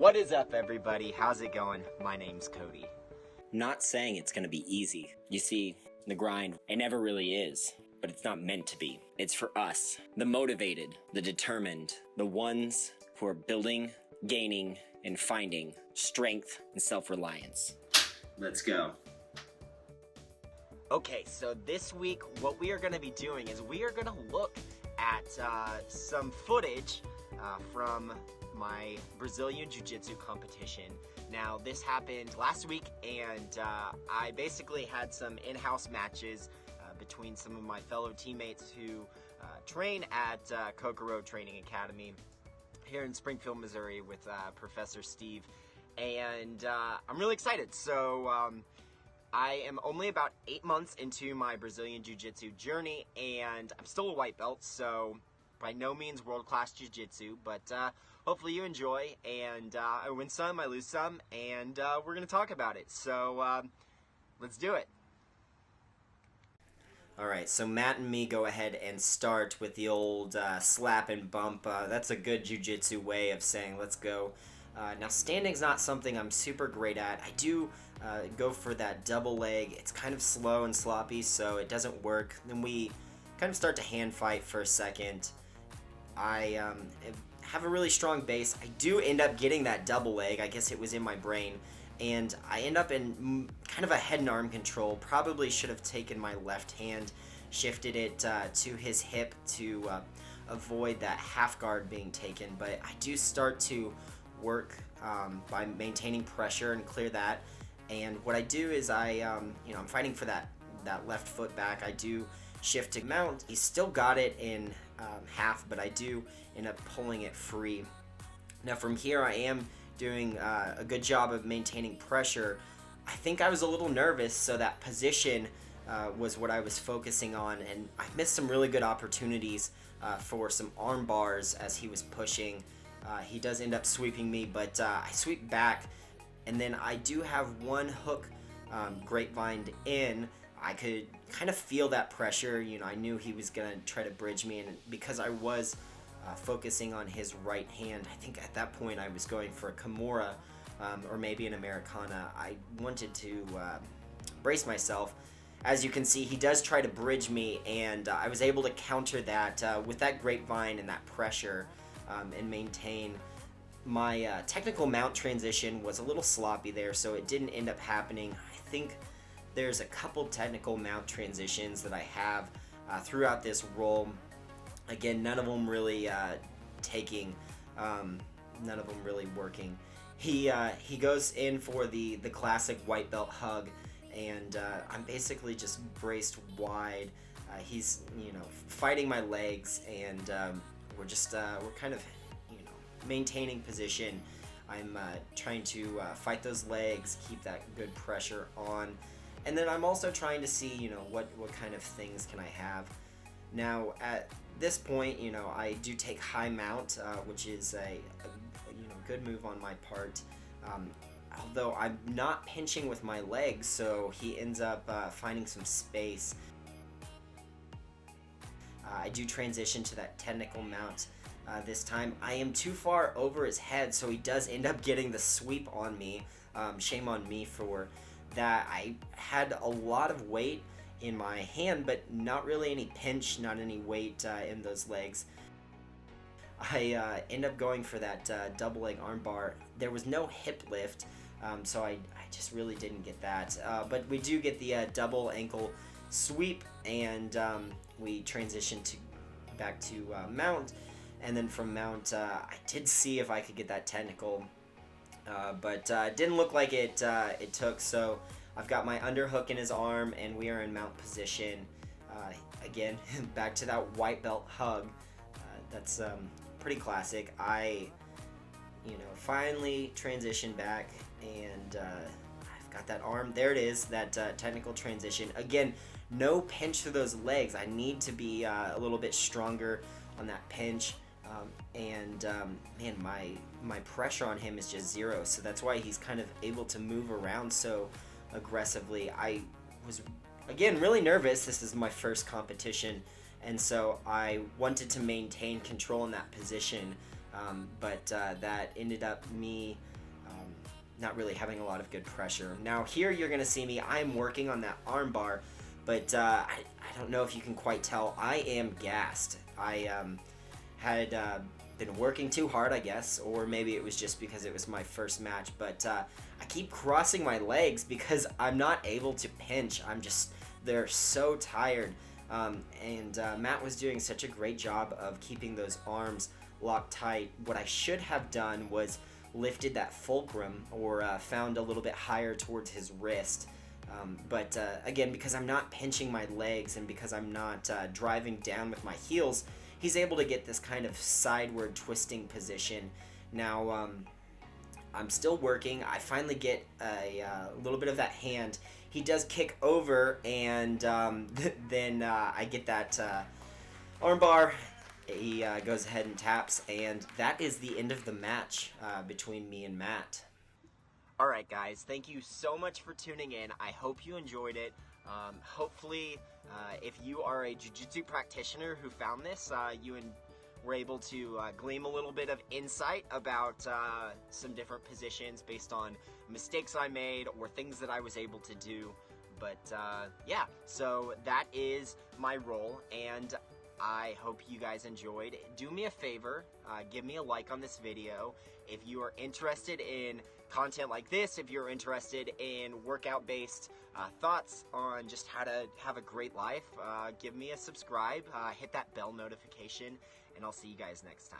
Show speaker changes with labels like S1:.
S1: What is up, everybody? How's it going? My name's Cody.
S2: Not saying it's going to be easy. You see, the grind, it never really is, but it's not meant to be. It's for us, the motivated, the determined, the ones who are building, gaining, and finding strength and self-reliance. Let's go.
S1: Okay, so this week, what we are going to be doing is we are going to look at some footage from my Brazilian Jiu Jitsu competition. Now, this happened last week, and I basically had some in-house matches between some of my fellow teammates who train at Kokoro Training Academy here in Springfield, Missouri with Professor Steve, and I'm really excited. So I am only about 8 months into my Brazilian Jiu Jitsu journey, and I'm still a white belt, so by no means world-class Jiu Jitsu, but hopefully you enjoy, and I win some, I lose some, and we're going to talk about it. So let's do it.
S2: Alright, so Matt and me go ahead and start with the old slap and bump. That's a good jiu-jitsu way of saying let's go. Now, standing's not something I'm super great at. I do go for that double leg. It's kind of slow and sloppy, so it doesn't work. Then we kind of start to hand fight for a second. I have a really strong base. I do end up getting that double leg. I guess it was in my brain. And I end up in kind of a head and arm control. Probably should have taken my left hand, shifted it to his hip to avoid that half guard being taken. But I do start to work by maintaining pressure and clear that. And what I do is I'm fighting for that left foot back. I do shift to mount. He still got it in half, but I do end up pulling it free. Now from here I am doing a good job of maintaining pressure. I think I was a little nervous, so that position was what I was focusing on, and I missed some really good opportunities for some arm bars as he was pushing. He does end up sweeping me, but I sweep back, and then I do have one hook grapevined in. I could kind of feel that pressure. I knew he was gonna try to bridge me, and because I was focusing on his right hand, I think at that point I was going for a Kimura or maybe an Americana. I wanted to brace myself. As you can see, he does try to bridge me, and I was able to counter that with that grapevine and that pressure and maintain. My technical mount transition was a little sloppy there, so it didn't end up happening. I think there's a couple technical mount transitions that I have throughout this roll. Again, none of them really taking, none of them really working. He goes in for the classic white belt hug, and I'm basically just braced wide. He's fighting my legs, and we're kind of maintaining position. I'm trying to fight those legs, keep that good pressure on. And then I'm also trying to see, what kind of things can I have. Now, at this point, I do take high mount, which is a good move on my part. Although I'm not pinching with my legs, so he ends up finding some space. I do transition to that technical mount this time. I am too far over his head, so he does end up getting the sweep on me. Shame on me for that. I had a lot of weight in my hand, but not really any pinch, not any weight in those legs. I end up going for that double leg armbar. There was no hip lift, so I just really didn't get that. But we do get the double ankle sweep, and we transition back to mount, and then from mount I did see if I could get that technical, but didn't look like it took. So I've got my underhook in his arm, and we are in mount position. Again, back to that white belt hug. That's pretty classic. I, finally transition back, and I've got that arm. There it is, that technical transition. Again, no pinch through those legs. I need to be a little bit stronger on that pinch. Man, my pressure on him is just zero, so that's why he's kind of able to move around so aggressively. I was, again, really nervous. This is my first competition, and so I wanted to maintain control in that position but that ended up me not really having a lot of good pressure. Now here you're going to see me, I'm working on that arm bar, but I don't know if you can quite tell, I am gassed. I had been working too hard, I guess, or maybe it was just because it was my first match, but I keep crossing my legs because I'm not able to pinch. They're so tired. And Matt was doing such a great job of keeping those arms locked tight. What I should have done was lifted that fulcrum or found a little bit higher towards his wrist. But again, because I'm not pinching my legs and because I'm not driving down with my heels, he's able to get this kind of sideward twisting position. Now, I'm still working. I finally get a little bit of that hand. He does kick over, and then I get that armbar. He goes ahead and taps, and that is the end of the match between me and Matt.
S1: Alright guys, thank you so much for tuning in. I hope you enjoyed it. Hopefully, if you are a jiu-jitsu practitioner who found this, you were able to glean a little bit of insight about some different positions based on mistakes I made or things that I was able to do. But yeah, so that is my role, and I hope you guys enjoyed. Do me a favor, give me a like on this video. If you are interested in content like this, if you're interested in workout-based thoughts on just how to have a great life, give me a subscribe, hit that bell notification, and I'll see you guys next time.